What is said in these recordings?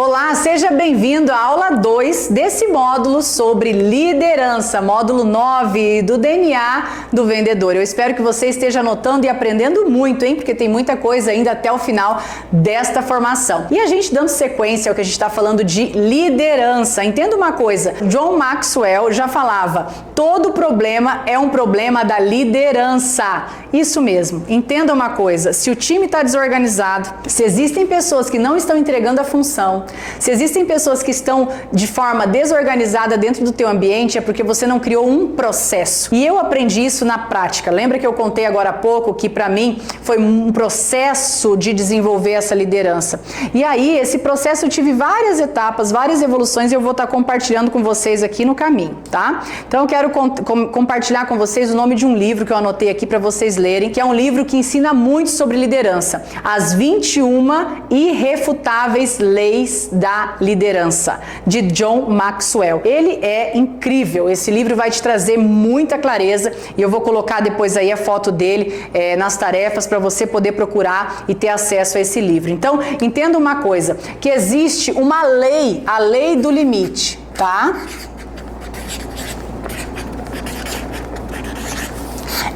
Olá, seja bem-vindo à aula 2 desse módulo sobre liderança, módulo 9 do DNA do vendedor. Eu espero que você esteja anotando e aprendendo muito, hein? Porque tem muita coisa ainda até o final desta formação. E a gente dando sequência ao que a gente está falando de liderança. Entenda uma coisa, John Maxwell já falava, todo problema é um problema da liderança. Isso mesmo, entenda uma coisa, se o time está desorganizado, se existem pessoas que não estão entregando a função, se existem pessoas que estão de forma desorganizada dentro do teu ambiente, é porque você não criou um processo. E eu aprendi isso na prática. Lembra que eu contei agora há pouco que para mim foi um processo de desenvolver essa liderança. E aí, esse processo eu tive várias etapas, várias evoluções e eu vou estar compartilhando com vocês aqui no caminho, tá? Então eu quero compartilhar com vocês o nome de um livro que eu anotei aqui para vocês lerem, que é um livro que ensina muito sobre liderança. As 21 irrefutáveis leis da liderança, de John Maxwell. Ele é incrível, esse livro vai te trazer muita clareza e eu vou colocar depois aí a foto dele nas tarefas para você poder procurar e ter acesso a esse livro. Então, entenda uma coisa, que existe uma lei, a lei do limite, tá?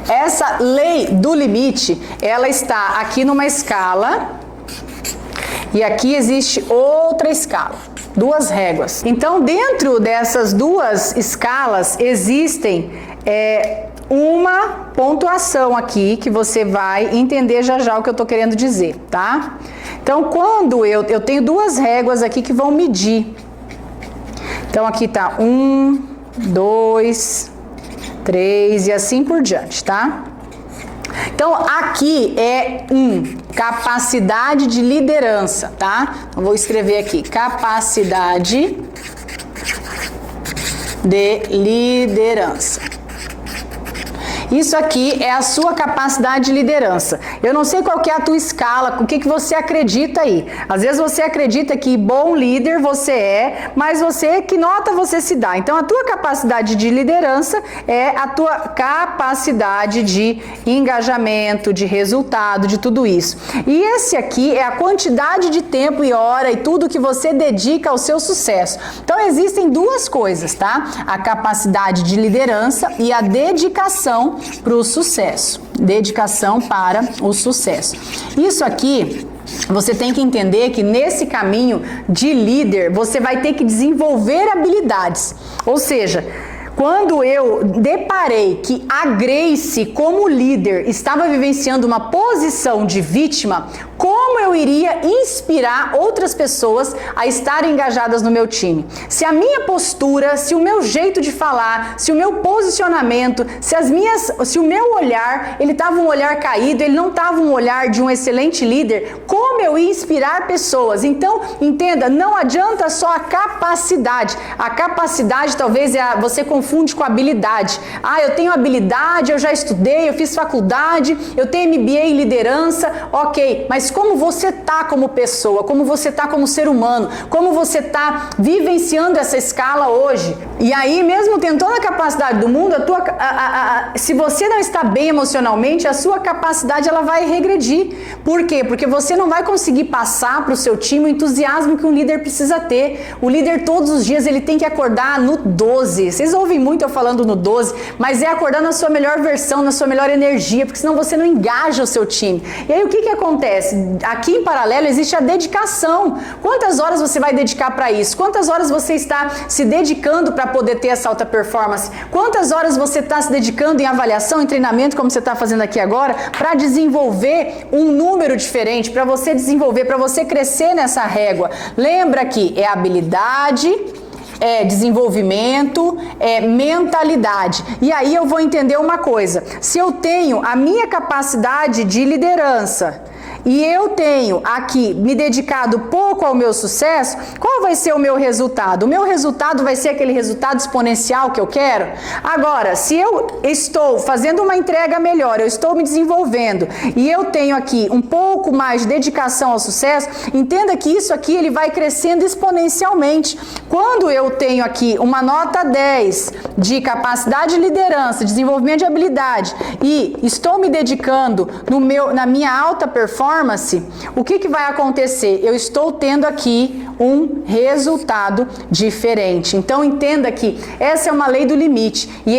Essa lei do limite, ela está aqui numa escala e aqui existe outra escala, duas réguas. Então, dentro dessas duas escalas existem uma pontuação aqui que você vai entender já o que eu estou querendo dizer, tá? Então, quando eu tenho duas réguas aqui que vão medir. Então, aqui tá 1, 2, 3 e assim por diante, tá? Então, aqui é capacidade de liderança, tá? Então, vou escrever aqui, capacidade de liderança. Isso aqui é a sua capacidade de liderança. Eu não sei qual que é a tua escala, o que você acredita aí. Às vezes você acredita que bom líder você é, mas que nota você se dá. Então a tua capacidade de liderança é a tua capacidade de engajamento, de resultado, de tudo isso. E esse aqui é a quantidade de tempo e hora e tudo que você dedica ao seu sucesso. Então existem duas coisas, tá? A capacidade de liderança e a dedicação para o sucesso, dedicação para o sucesso. Isso aqui, você tem que entender que nesse caminho de líder, você vai ter que desenvolver habilidades, ou seja, quando eu deparei que a Grace, como líder, estava vivenciando uma posição de vítima, como eu iria inspirar outras pessoas a estarem engajadas no meu time? Se a minha postura, se o meu jeito de falar, se o meu posicionamento, se o meu olhar, ele estava um olhar caído, ele não estava um olhar de um excelente líder, como eu ia inspirar pessoas? Então, entenda, não adianta só a capacidade. A capacidade talvez você confunde com habilidade. Eu tenho habilidade, eu já estudei, eu fiz faculdade, eu tenho MBA em liderança, ok, mas como você tá como pessoa, como você tá como ser humano, como você tá vivenciando essa escala hoje. E aí, mesmo tendo toda a capacidade do mundo, se você não está bem emocionalmente, a sua capacidade ela vai regredir. Por quê? Porque você não vai conseguir passar para o seu time o entusiasmo que um líder precisa ter. O líder todos os dias ele tem que acordar no 12. Vocês ouvem muito eu falando no 12, mas é acordar na sua melhor versão, na sua melhor energia, porque senão você não engaja o seu time. E aí o que acontece? Aqui em paralelo existe a dedicação. Quantas horas você vai dedicar para isso? Quantas horas você está se dedicando para poder ter essa alta performance? Quantas horas você está se dedicando em avaliação, em treinamento, como você está fazendo aqui agora, para desenvolver um número diferente, para você desenvolver, para você crescer nessa régua? Lembra que é habilidade, é desenvolvimento, é mentalidade. E aí eu vou entender uma coisa. Se eu tenho a minha capacidade de liderança e eu tenho aqui me dedicado pouco ao meu sucesso, qual vai ser o meu resultado? O meu resultado vai ser aquele resultado exponencial que eu quero? Agora, se eu estou fazendo uma entrega melhor, eu estou me desenvolvendo e eu tenho aqui um pouco mais de dedicação ao sucesso, entenda que isso aqui ele vai crescendo exponencialmente. Quando eu tenho aqui uma nota 10 de capacidade de liderança, desenvolvimento de habilidade e estou me dedicando na minha alta performance, performance, o que vai acontecer? Eu estou tendo aqui um resultado diferente. Então entenda que essa é uma lei do limite e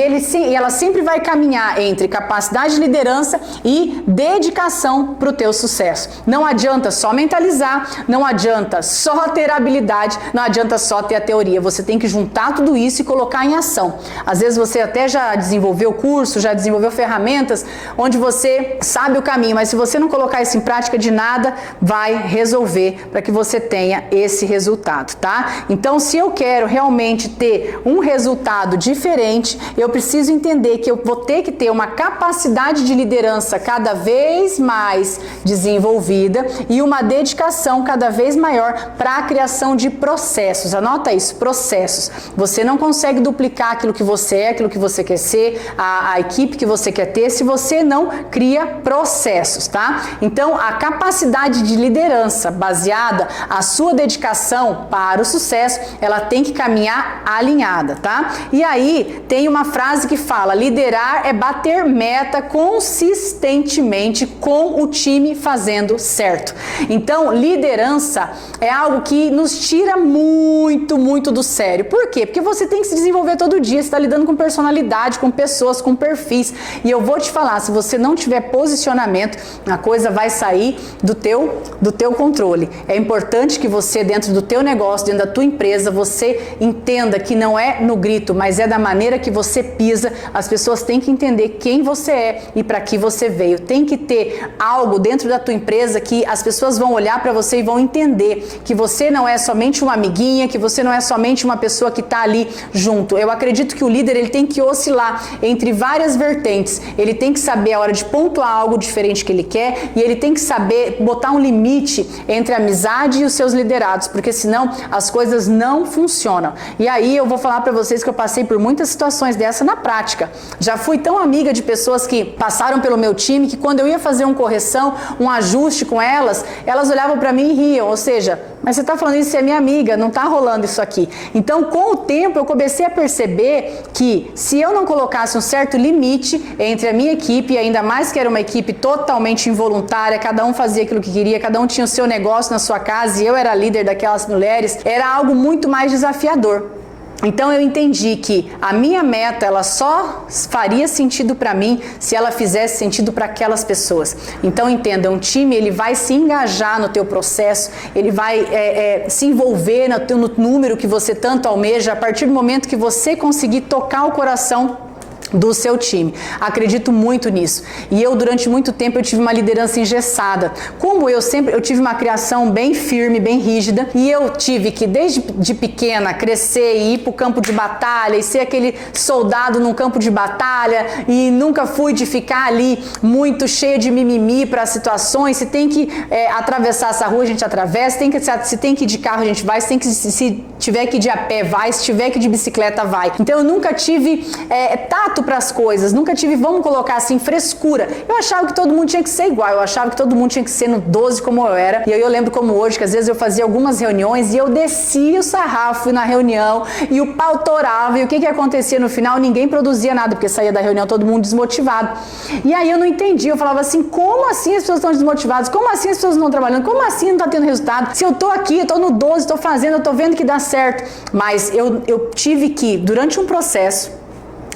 ela sempre vai caminhar entre capacidade de liderança e dedicação para o teu sucesso. Não adianta só mentalizar, não adianta só ter habilidade, não adianta só ter a teoria. Você tem que juntar tudo isso e colocar em ação. Às vezes você até já desenvolveu curso, já desenvolveu ferramentas onde você sabe o caminho, mas se você não colocar isso em prática, de nada vai resolver para que você tenha esse resultado, tá? Então, se eu quero realmente ter um resultado diferente, eu preciso entender que eu vou ter que ter uma capacidade de liderança cada vez mais desenvolvida e uma dedicação cada vez maior para a criação de processos. Anota isso, processos. Você não consegue duplicar aquilo que você é, aquilo que você quer ser, a equipe que você quer ter, se você não cria processos, tá? Então, a capacidade de liderança baseada a sua dedicação para o sucesso, ela tem que caminhar alinhada, tá? E aí tem uma frase que fala: liderar é bater meta consistentemente com o time fazendo certo. Então, liderança é algo que nos tira muito do sério. Por quê? Porque você tem que se desenvolver todo dia, você está lidando com personalidade, com pessoas, com perfis. E eu vou te falar, se você não tiver posicionamento, a coisa vai sair do teu controle. É importante que você, dentro do teu negócio, dentro da tua empresa, você entenda que não é no grito, mas é da maneira que você pisa. As pessoas têm que entender quem você é e para que você veio. Tem que ter algo dentro da tua empresa que as pessoas vão olhar para você e vão entender que você não é somente uma amiguinha, que você não é somente uma pessoa que está ali junto. Eu acredito que o líder, ele tem que oscilar entre várias vertentes. Ele tem que saber a hora de pontuar algo diferente que ele quer e ele tem que saber botar um limite entre a amizade e os seus liderados, porque senão as coisas não funcionam. E aí eu vou falar para vocês que eu passei por muitas situações dessa na prática. Já fui tão amiga de pessoas que passaram pelo meu time que quando eu ia fazer uma correção, um ajuste com elas, elas olhavam para mim e riam, ou seja, mas você está falando isso, você é minha amiga, não está rolando isso aqui. Então, com o tempo, eu comecei a perceber que se eu não colocasse um certo limite entre a minha equipe, e ainda mais que era uma equipe totalmente involuntária, cada um fazia aquilo que queria, cada um tinha o seu negócio na sua casa e eu era líder daquelas mulheres, era algo muito mais desafiador. Então eu entendi que a minha meta, ela só faria sentido para mim se ela fizesse sentido para aquelas pessoas. Então entenda, um time, ele vai se engajar no teu processo, ele vai se envolver no número que você tanto almeja a partir do momento que você conseguir tocar o coração do seu time. Acredito muito nisso. E eu, durante muito tempo, eu tive uma liderança engessada. Como eu tive uma criação bem firme, bem rígida, e eu tive que, desde de pequena, crescer e ir para o campo de batalha e ser aquele soldado num campo de batalha, e nunca fui de ficar ali muito cheio de mimimi para as situações. Se tem que atravessar essa rua, a gente atravessa. Se tem que ir de carro, a gente vai. Se tiver que ir de a pé, vai. Se tiver que ir de bicicleta, vai. Então eu nunca tive tato para as coisas, nunca tive, vamos colocar assim, frescura. Eu achava que todo mundo tinha que ser igual, eu achava que todo mundo tinha que ser no 12 como eu era. E aí eu lembro como hoje, que às vezes eu fazia algumas reuniões e eu descia o sarrafo na reunião e o pau torava, e o que acontecia no final? Ninguém produzia nada, porque saía da reunião todo mundo desmotivado. E aí eu não entendi, eu falava assim, como assim as pessoas estão desmotivadas? Como assim as pessoas não estão trabalhando? Como assim não está tendo resultado? Se eu tô aqui, eu tô no 12, estou fazendo, eu tô vendo que dá certo. Mas eu tive que, durante um processo,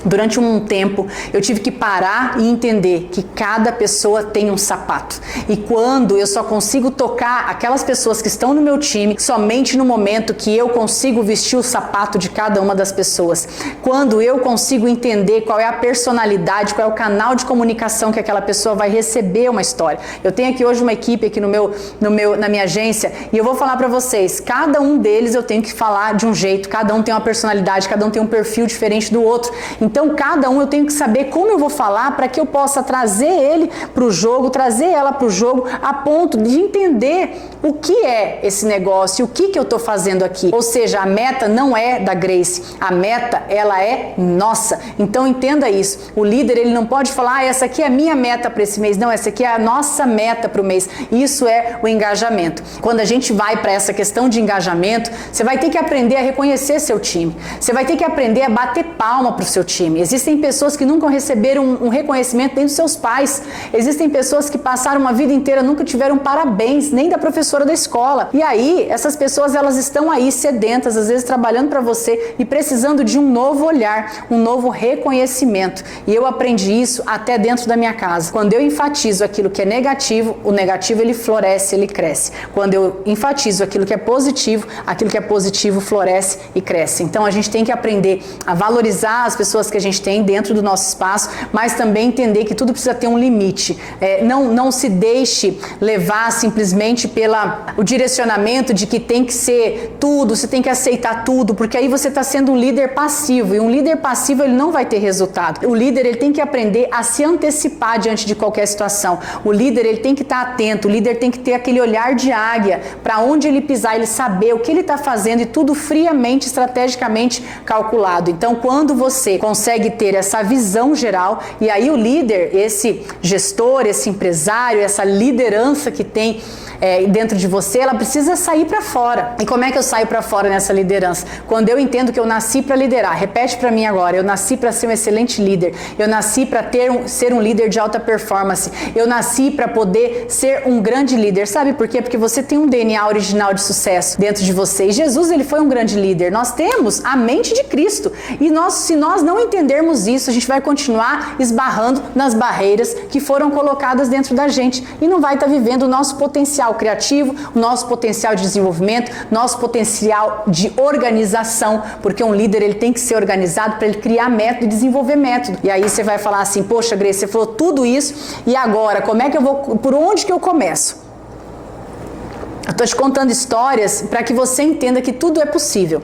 durante um tempo, eu tive que parar e entender que cada pessoa tem um sapato. E quando eu só consigo tocar aquelas pessoas que estão no meu time, somente no momento que eu consigo vestir o sapato de cada uma das pessoas. Quando eu consigo entender qual é a personalidade, qual é o canal de comunicação que aquela pessoa vai receber uma história. Eu tenho aqui hoje uma equipe aqui na minha agência e eu vou falar para vocês, cada um deles eu tenho que falar de um jeito, cada um tem uma personalidade, cada um tem um perfil diferente do outro. Então, cada um eu tenho que saber como eu vou falar para que eu possa trazer ele para o jogo, trazer ela para o jogo, a ponto de entender o que é esse negócio, o que eu estou fazendo aqui. Ou seja, a meta não é da Grace, a meta, ela é nossa. Então, entenda isso. O líder, ele não pode falar, essa aqui é a minha meta para esse mês. Não, essa aqui é a nossa meta para o mês. Isso é o engajamento. Quando a gente vai para essa questão de engajamento, você vai ter que aprender a reconhecer seu time. Você vai ter que aprender a bater palma para o seu time. time. Existem pessoas que nunca receberam um reconhecimento nem dos seus pais. Existem pessoas que passaram uma vida inteira, nunca tiveram parabéns, nem da professora da escola. E aí, essas pessoas, elas estão aí sedentas, às vezes trabalhando para você e precisando de um novo olhar, um novo reconhecimento. E eu aprendi isso até dentro da minha casa. Quando eu enfatizo aquilo que é negativo, o negativo ele floresce, ele cresce. Quando eu enfatizo aquilo que é positivo floresce e cresce. Então a gente tem que aprender a valorizar as pessoas que a gente tem dentro do nosso espaço, mas também entender que tudo precisa ter um limite. Não se deixe levar simplesmente pelo direcionamento de que tem que ser tudo, você tem que aceitar tudo, porque aí você está sendo um líder passivo, e um líder passivo ele não vai ter resultado. O líder ele tem que aprender a se antecipar diante de qualquer situação. O líder ele tem que estar atento, o líder tem que ter aquele olhar de águia, para onde ele pisar, ele saber o que ele está fazendo e tudo friamente, estrategicamente calculado. Então, quando você consegue ter essa visão geral, e aí o líder, esse gestor, esse empresário, essa liderança que tem dentro de você, ela precisa sair para fora. E como é que eu saio para fora nessa liderança? Quando eu entendo que eu nasci para liderar. Repete para mim agora: eu nasci para ser um excelente líder, eu nasci para ser um líder de alta performance, eu nasci para poder ser um grande líder. Sabe por quê? Porque você tem um DNA original de sucesso dentro de você, e Jesus ele foi um grande líder. Nós temos a mente de Cristo, e se nós não entendermos isso, a gente vai continuar esbarrando nas barreiras que foram colocadas dentro da gente, e não vai estar vivendo o nosso potencial criativo, o nosso potencial de desenvolvimento, nosso potencial de organização, porque um líder ele tem que ser organizado para ele criar método e desenvolver método. E aí você vai falar assim: poxa, Grace, você falou tudo isso, e agora como é que eu vou, por onde que eu começo? Eu estou te contando histórias para que você entenda que tudo é possível.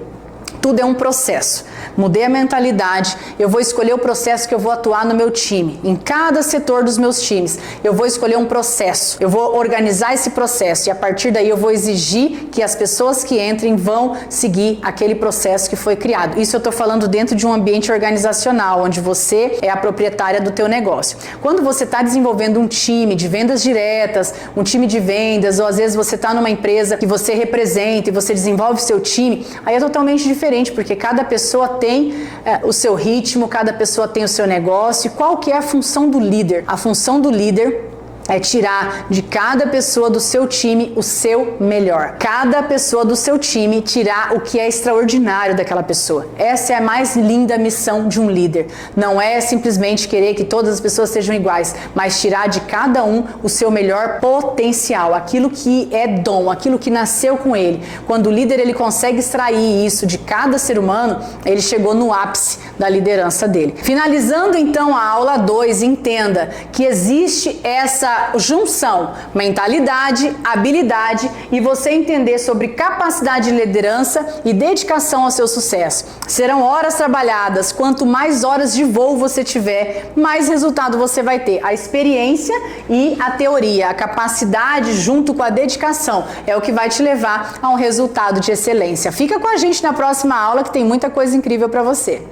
Tudo é um processo. Mudei a mentalidade, eu vou escolher o processo que eu vou atuar no meu time. Em cada setor dos meus times, eu vou escolher um processo. Eu vou organizar esse processo, e a partir daí eu vou exigir que as pessoas que entrem vão seguir aquele processo que foi criado. Isso eu estou falando dentro de um ambiente organizacional, onde você é a proprietária do teu negócio. Quando você está desenvolvendo um time de vendas diretas, um time de vendas, ou às vezes você está numa empresa que você representa e você desenvolve o seu time, aí é totalmente diferente, porque cada pessoa tem o seu ritmo, cada pessoa tem o seu negócio. E qual que é a função do líder? A função do líder é tirar de cada pessoa do seu time o seu melhor. Cada pessoa do seu time tirar o que é extraordinário daquela pessoa. Essa é a mais linda missão de um líder. Não é simplesmente querer que todas as pessoas sejam iguais, mas tirar de cada um o seu melhor potencial, aquilo que é dom, aquilo que nasceu com ele. Quando o líder ele consegue extrair isso de cada ser humano, ele chegou no ápice da liderança dele. Finalizando então a aula 2, entenda que existe essa junção, mentalidade, habilidade, e você entender sobre capacidade de liderança e dedicação ao seu sucesso. Serão horas trabalhadas, quanto mais horas de voo você tiver, mais resultado você vai ter. A experiência e a teoria, a capacidade junto com a dedicação é o que vai te levar a um resultado de excelência. Fica com a gente na próxima aula que tem muita coisa incrível para você.